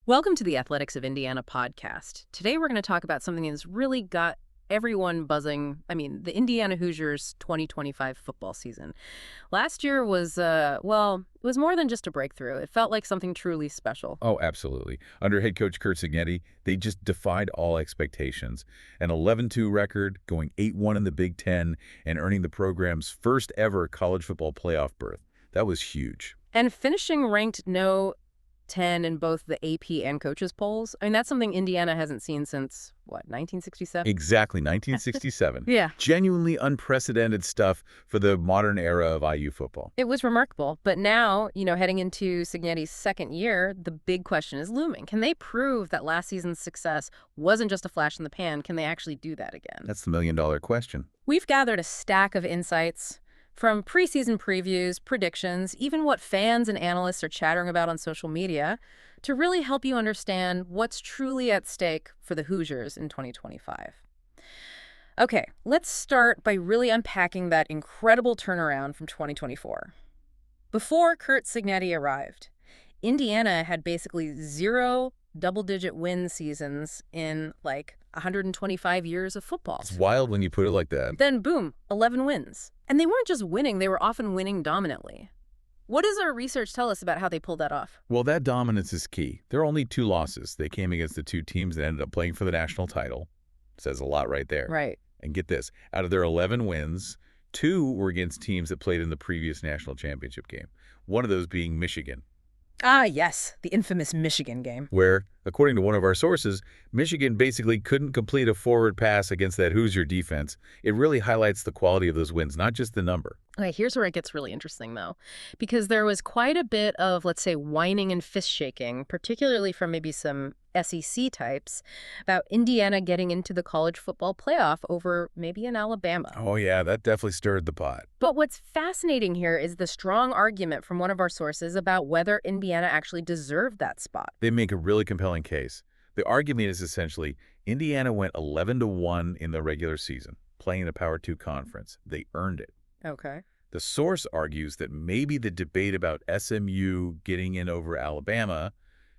Welcome to the Athletics of Indiana podcast. Today we're going to talk about something that's really got everyone buzzing. The Indiana Hoosiers 2025 football season. Last year was, it was more than just a breakthrough. It felt like something truly special. Oh, absolutely. Under head coach Kurt Signetti, they just defied all expectations. An 11-2 record, going 8-1 in the Big Ten, and earning the program's first ever college football playoff berth. That was huge. And finishing ranked no 10 in both the AP and coaches polls. That's something Indiana hasn't seen since, 1967? Exactly, 1967. Yeah. Genuinely unprecedented stuff for the modern era of IU football. It was remarkable. But now, heading into Signetti's second year, the big question is looming. Can they prove that last season's success wasn't just a flash in the pan? Can they actually do that again? That's the million-dollar question. We've gathered a stack of insights from preseason previews, predictions, even what fans and analysts are chattering about on social media, to really help you understand what's truly at stake for the Hoosiers in 2025. Okay, let's start by really unpacking that incredible turnaround from 2024. Before Kurt Signetti arrived, Indiana had basically 0 double-digit win seasons in 125 years of football. It's wild when you put it like that. Then boom, 11 wins. And they weren't just winning, they were often winning dominantly. What does our research tell us about how they pulled that off? Well, that dominance is key. There are only 2 losses. They came against the 2 teams that ended up playing for the national title. Says a lot right there. Right. And get this, out of their 11 wins, 2 were against teams that played in the previous national championship game. One of those being Michigan. Ah, yes, the infamous Michigan game. Where, according to one of our sources, Michigan basically couldn't complete a forward pass against that Hoosier defense. It really highlights the quality of those wins, not just the number. Okay, here's where it gets really interesting, though, because there was quite a bit of, let's say, whining and fist-shaking, particularly from maybe some SEC types, about Indiana getting into the college football playoff over maybe an Alabama. Oh, yeah, that definitely stirred the pot. But what's fascinating here is the strong argument from one of our sources about whether Indiana actually deserved that spot. They make a really compelling case. The argument is essentially Indiana went 11-1 in the regular season, playing in a Power 2 conference. They earned it. Okay. The source argues that maybe the debate about SMU getting in over Alabama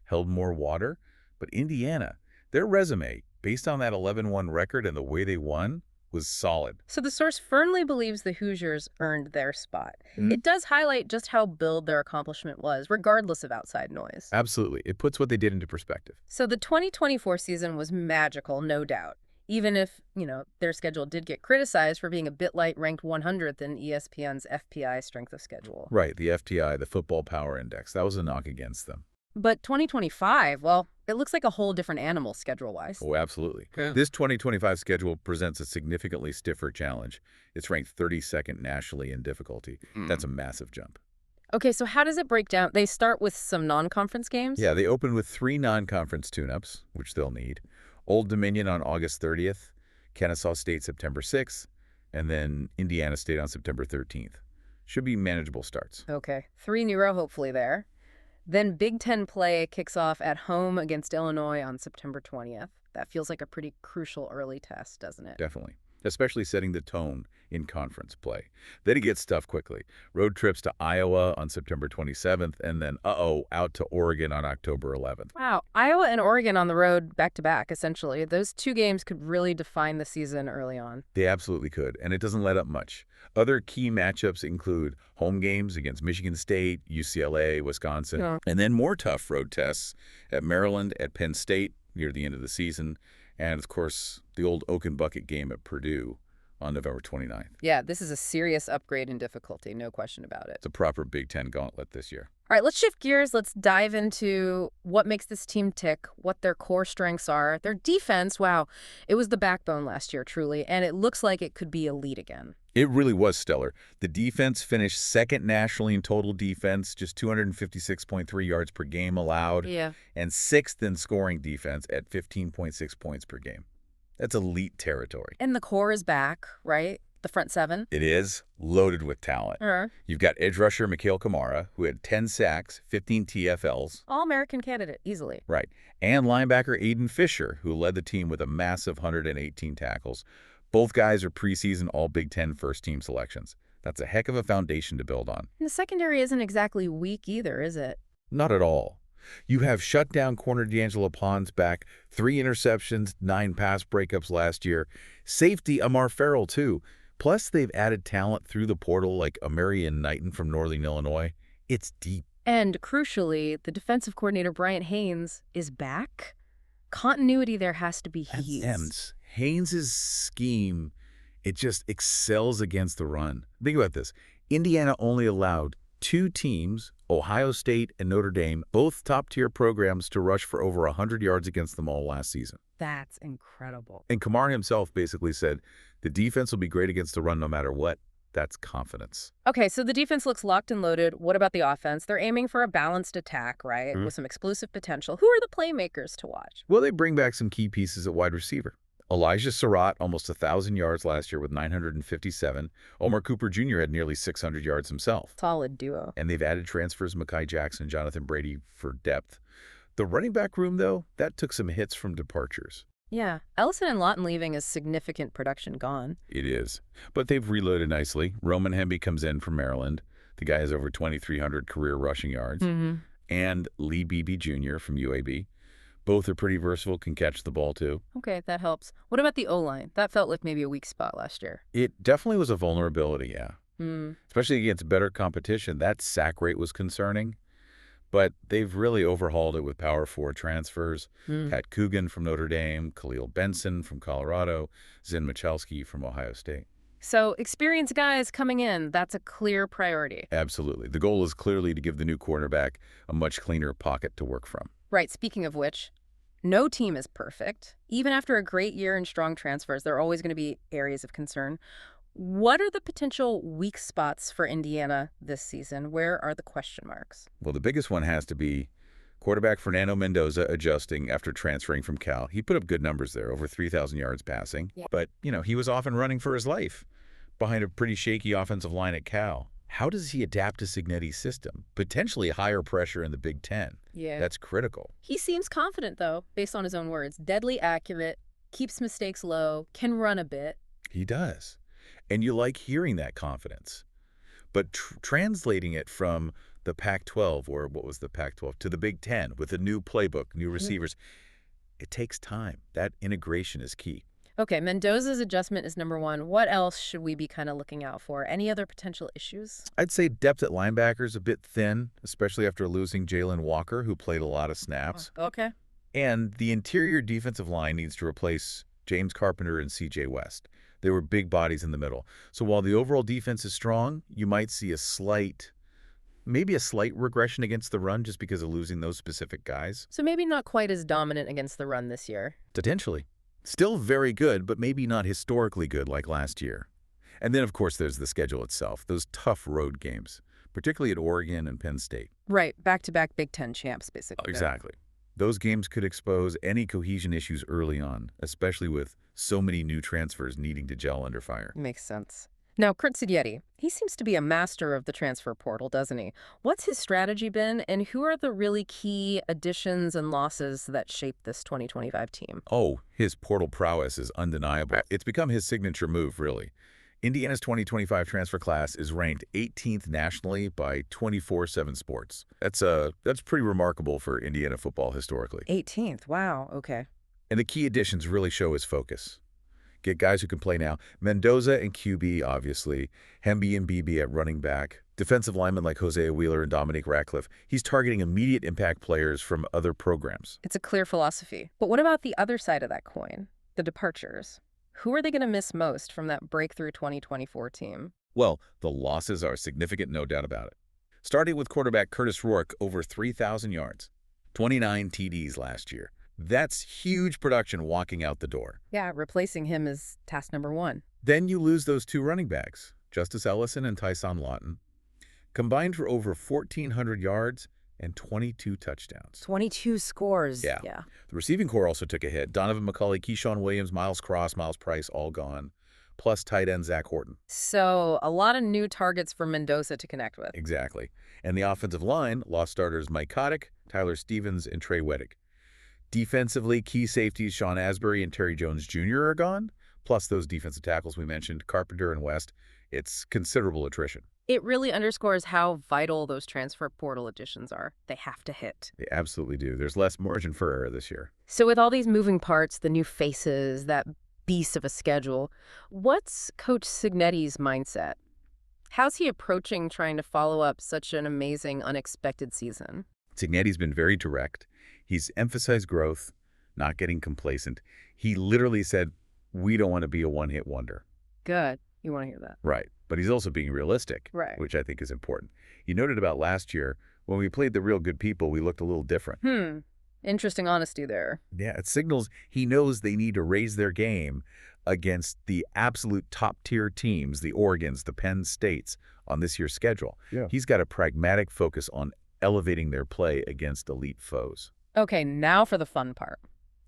held more water, but Indiana, their resume, based on that 11-1 record and the way they won, was solid. So the source firmly believes the Hoosiers earned their spot. It does highlight just how big their accomplishment was, regardless of outside noise. Absolutely. It puts what they did into perspective. So the 2024 season was magical, no doubt. Even if, their schedule did get criticized for being a bit light, ranked 100th in ESPN's FPI strength of schedule. Right, the FTI, the Football Power Index. That was a knock against them. But 2025, it looks like a whole different animal schedule-wise. Oh, absolutely. Yeah. This 2025 schedule presents a significantly stiffer challenge. It's ranked 32nd nationally in difficulty. That's a massive jump. Okay, so how does it break down? They start with some non-conference games? Yeah, they open with 3 non-conference tune-ups, which they'll need. Old Dominion on August 30th, Kennesaw State September 6th, and then Indiana State on September 13th. Should be manageable starts. Okay, 3 neuro hopefully there. Then Big Ten play kicks off at home against Illinois on September 20th. That feels like a pretty crucial early test, doesn't it? Definitely. Especially setting the tone in conference play. Then it gets tough quickly. Road trips to Iowa on September 27th, and then, out to Oregon on October 11th. Wow, Iowa and Oregon on the road back-to-back, essentially. Those 2 games could really define the season early on. They absolutely could, and it doesn't let up much. Other key matchups include home games against Michigan State, UCLA, Wisconsin, and then more tough road tests at Maryland, at Penn State near the end of the season, and, of course, the old Oak and Bucket game at Purdue on November 29th. Yeah, this is a serious upgrade in difficulty, no question about it. It's a proper Big Ten gauntlet this year. All right, let's shift gears. Let's dive into what makes this team tick, what their core strengths are. Their defense, wow, it was the backbone last year, truly, and it looks like it could be elite again. It really was stellar. The defense finished 2nd nationally in total defense, just 256.3 yards per game allowed, and 6th in scoring defense at 15.6 points per game. That's elite territory. And the core is back, right? The front 7? It is loaded with talent. You've got edge rusher Mikhail Kamara, who had 10 sacks, 15 TFLs. All-American candidate, easily. Right. And linebacker Aiden Fisher, who led the team with a massive 118 tackles. Both guys are preseason All-Big Ten first-team selections. That's a heck of a foundation to build on. And the secondary isn't exactly weak either, is it? Not at all. You have shutdown corner D'Angelo Pons back, 3 interceptions, 9 pass breakups last year. Safety Amar Farrell, too. Plus, they've added talent through the portal like Amarian Knighton from Northern Illinois. It's deep. And crucially, the defensive coordinator, Bryant Haynes, is back. Continuity there has to be huge. Haynes' scheme, it just excels against the run. Think about this. Indiana only allowed 2 teams, Ohio State and Notre Dame, both top-tier programs, to rush for over 100 yards against them all last season. That's incredible. And Kamar himself basically said, the defense will be great against the run no matter what. That's confidence. Okay, so the defense looks locked and loaded. What about the offense? They're aiming for a balanced attack, right? With some explosive potential. Who are the playmakers to watch? Well, they bring back some key pieces at wide receiver. Elijah Surratt, almost 1,000 yards last year with 957. Omar Cooper Jr. had nearly 600 yards himself. Solid duo. And they've added transfers Mekhi Jackson and Jonathan Brady for depth. The running back room, though, that took some hits from departures. Yeah, Ellison and Lawton leaving is significant production gone. It is. But they've reloaded nicely. Roman Hemby comes in from Maryland. The guy has over 2,300 career rushing yards. And Lee Beebe Jr. from UAB. Both are pretty versatile, can catch the ball, too. Okay, that helps. What about the O-line? That felt like maybe a weak spot last year. It definitely was a vulnerability, yeah. Especially against better competition. That sack rate was concerning. But they've really overhauled it with Power 4 transfers. Pat Coogan from Notre Dame, Khalil Benson from Colorado, Zin Michalski from Ohio State. So experienced guys coming in, that's a clear priority. Absolutely. The goal is clearly to give the new cornerback a much cleaner pocket to work from. Right, speaking of which, no team is perfect. Even after a great year in strong transfers, there are always going to be areas of concern. What are the potential weak spots for Indiana this season? Where are the question marks? Well, the biggest one has to be quarterback Fernando Mendoza adjusting after transferring from Cal. He put up good numbers there, over 3,000 yards passing. Yeah. But, he was often running for his life behind a pretty shaky offensive line at Cal. How does he adapt to Cignetti's system? Potentially higher pressure in the Big Ten. Yeah. That's critical. He seems confident, though, based on his own words. Deadly accurate, keeps mistakes low, can run a bit. He does. And you like hearing that confidence. But translating it from the Pac-12, or what was the Pac-12, to the Big Ten with a new playbook, new receivers, it takes time. That integration is key. Okay, Mendoza's adjustment is number one. What else should we be kind of looking out for? Any other potential issues? I'd say depth at linebacker is a bit thin, especially after losing Jalen Walker, who played a lot of snaps. Okay. And the interior defensive line needs to replace James Carpenter and C.J. West. They were big bodies in the middle. So while the overall defense is strong, you might see maybe a slight regression against the run just because of losing those specific guys. So maybe not quite as dominant against the run this year. Potentially. Still very good, but maybe not historically good like last year. And then, of course, there's the schedule itself, those tough road games, particularly at Oregon and Penn State. Right, back-to-back Big Ten champs, basically. Exactly. Those games could expose any cohesion issues early on, especially with so many new transfers needing to gel under fire. Makes sense. Now, Kurt Signetti, he seems to be a master of the transfer portal, doesn't he? What's his strategy been, and who are the really key additions and losses that shape this 2025 team? Oh, his portal prowess is undeniable. It's become his signature move, really. Indiana's 2025 transfer class is ranked 18th nationally by 24/7 Sports. That's pretty remarkable for Indiana football historically. 18th, wow, okay. And the key additions really show his focus. Get guys who can play now. Mendoza and QB, obviously. Hemby and Beebe at running back. Defensive linemen like Hosea Wheeler and Dominique Ratcliffe. He's targeting immediate impact players from other programs. It's a clear philosophy. But what about the other side of that coin? The departures. Who are they going to miss most from that breakthrough 2024 team? Well, the losses are significant, no doubt about it. Starting with quarterback Curtis Rourke, over 3,000 yards. 29 TDs last year. That's huge production walking out the door. Yeah, replacing him is task number one. Then you lose those 2 running backs, Justice Ellison and Tyson Lawton, combined for over 1,400 yards and 22 touchdowns. 22 scores. Yeah. The receiving core also took a hit. Donovan McCulley, Keyshawn Williams, Miles Cross, Miles Price, all gone, plus tight end Zach Horton. So a lot of new targets for Mendoza to connect with. Exactly. And the offensive line lost starters Mike Kotick, Tyler Stevens, and Trey Weddick. Defensively, key safeties Sean Asbury and Terry Jones Jr. are gone, plus those defensive tackles we mentioned, Carpenter and West. It's considerable attrition. It really underscores how vital those transfer portal additions are. They have to hit. They absolutely do. There's less margin for error this year. So with all these moving parts, the new faces, that beast of a schedule, what's Coach Signetti's mindset? How's he approaching trying to follow up such an amazing, unexpected season? Signetti's been very direct. He's emphasized growth, not getting complacent. He literally said, we don't want to be a one-hit wonder. Good. You want to hear that. Right. But he's also being realistic, Right. which I think is important. You noted about last year, when we played the real good people, we looked a little different. Interesting honesty there. Yeah, it signals he knows they need to raise their game against the absolute top-tier teams, the Oregons, the Penn States, on this year's schedule. Yeah. He's got a pragmatic focus on elevating their play against elite foes. Okay, now for the fun part.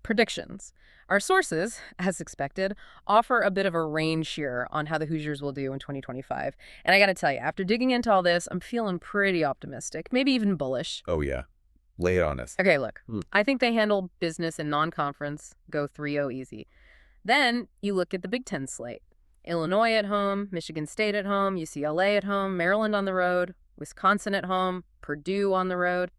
Predictions. Our sources, as expected, offer a bit of a range here on how the Hoosiers will do in 2025. And I got to tell you, after digging into all this, I'm feeling pretty optimistic, maybe even bullish. Oh, yeah. Lay it on us. Okay, look, I think they handle business in non-conference, go 3-0 easy. Then you look at the Big Ten slate. Illinois at home, Michigan State at home, UCLA at home, Maryland on the road, Wisconsin at home, Purdue on the road.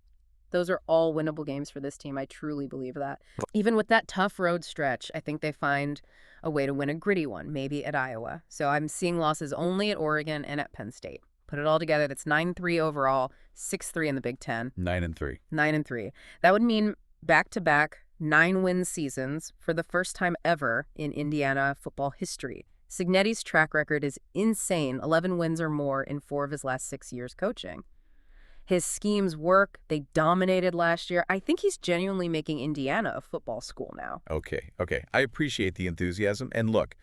Those are all winnable games for this team. I truly believe that. Even with that tough road stretch, I think they find a way to win a gritty one, maybe at Iowa. So I'm seeing losses only at Oregon and at Penn State. Put it all together, that's 9-3 overall, 6-3 in the Big Ten. 9-3. 9-3. That would mean back-to-back 9-win seasons for the first time ever in Indiana football history. Signetti's track record is insane, 11 wins or more in 4 of his last 6 years coaching. His schemes work. They dominated last year. I think he's genuinely making Indiana a football school now. Okay. I appreciate the enthusiasm. And look,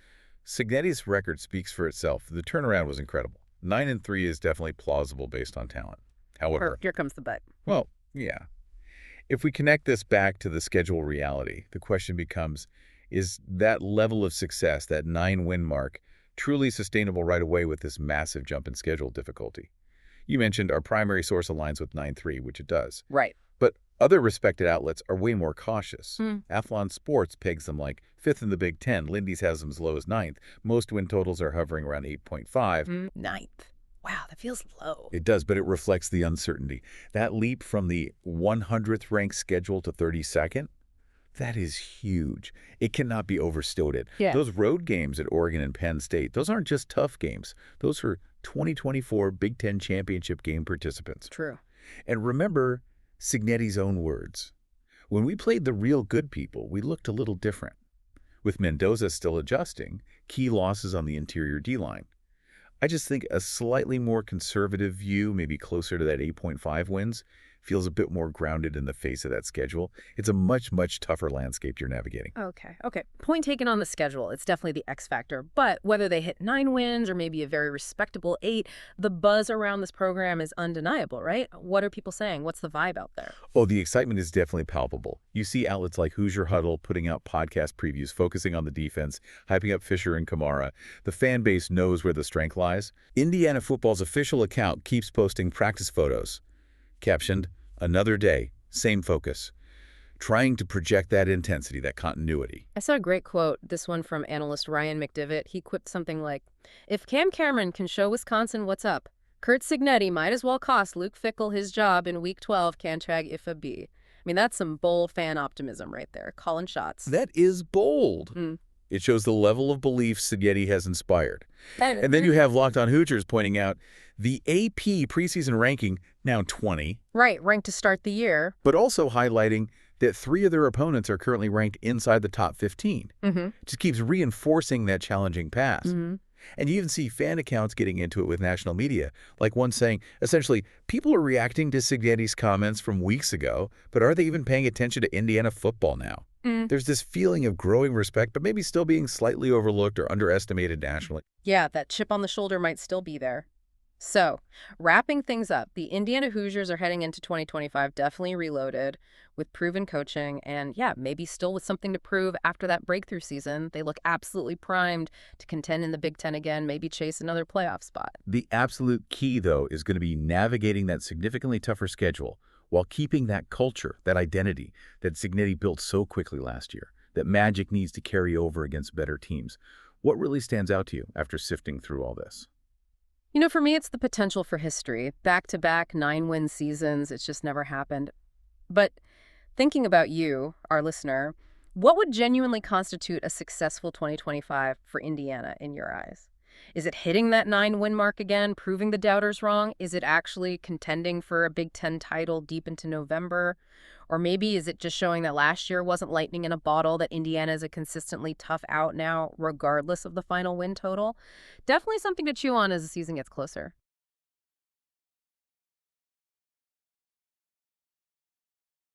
Signetti's record speaks for itself. The turnaround was incredible. 9-3 is definitely plausible based on talent. However, Here comes the but. well, yeah. If we connect this back to the schedule reality, the question becomes, is that level of success, that 9-win mark, truly sustainable right away with this massive jump in schedule difficulty? You mentioned our primary source aligns with 9-3, which it does. Right. But other respected outlets are way more cautious. Athlon Sports pegs them like 5th in the Big Ten. Lindy's has them as low as 9th. Most win totals are hovering around 8.5. 9th. Wow, that feels low. It does, but it reflects the uncertainty. That leap from the 100th ranked schedule to 32nd, that is huge. It cannot be overstated. Yeah. Those road games at Oregon and Penn State, those aren't just tough games. Those are 2024 Big Ten championship game participants. True. And remember Signetti's own words. When we played the real good people, we looked a little different. With Mendoza still adjusting, key losses on the interior D-line. I just think a slightly more conservative view, maybe closer to that 8.5 wins, feels a bit more grounded in the face of that schedule. It's a much, much tougher landscape you're navigating. Okay. Point taken on the schedule. It's definitely the X factor. But whether they hit 9 wins or maybe a very respectable 8, the buzz around this program is undeniable, right? What are people saying? What's the vibe out there? Oh, the excitement is definitely palpable. You see outlets like Hoosier Huddle putting out podcast previews focusing on the defense, hyping up Fisher and Kamara. The fan base knows where the strength lies. Indiana football's official account keeps posting practice photos. Captioned, "Another day, same focus." Trying to project that intensity, that continuity. I saw a great quote, this one from analyst Ryan McDivitt. He quipped something like, "If Cam Cameron can show Wisconsin what's up, Kurt Signetti might as well cost Luke Fickell his job in Week 12 Cantrag IFA B." I mean, that's some bold fan optimism right there, calling shots. That is bold. It shows the level of belief Signetti has inspired. And then you have Locked On Hoosiers pointing out the AP preseason ranking, now 20. Right, ranked to start the year. But also highlighting that 3 of their opponents are currently ranked inside the top 15. Just keeps reinforcing that challenging path. And you even see fan accounts getting into it with national media, like one saying, essentially, people are reacting to Signetti's comments from weeks ago, but are they even paying attention to Indiana football now? There's this feeling of growing respect, but maybe still being slightly overlooked or underestimated nationally. Yeah, that chip on the shoulder might still be there. So, wrapping things up, the Indiana Hoosiers are heading into 2025 definitely reloaded with proven coaching and, yeah, maybe still with something to prove after that breakthrough season. They look absolutely primed to contend in the Big Ten again, maybe chase another playoff spot. The absolute key, though, is going to be navigating that significantly tougher schedule while keeping that culture, that identity that Signetti built so quickly last year, that magic needs to carry over against better teams. What really stands out to you after sifting through all this? For me, it's the potential for history. Back-to-back 9-win seasons, it's just never happened. But thinking about you, our listener, what would genuinely constitute a successful 2025 for Indiana in your eyes? Is it hitting that 9-win mark again, proving the doubters wrong? Is it actually contending for a Big Ten title deep into November? Or maybe is it just showing that last year wasn't lightning in a bottle, that Indiana is a consistently tough out now, regardless of the final win total? Definitely something to chew on as the season gets closer.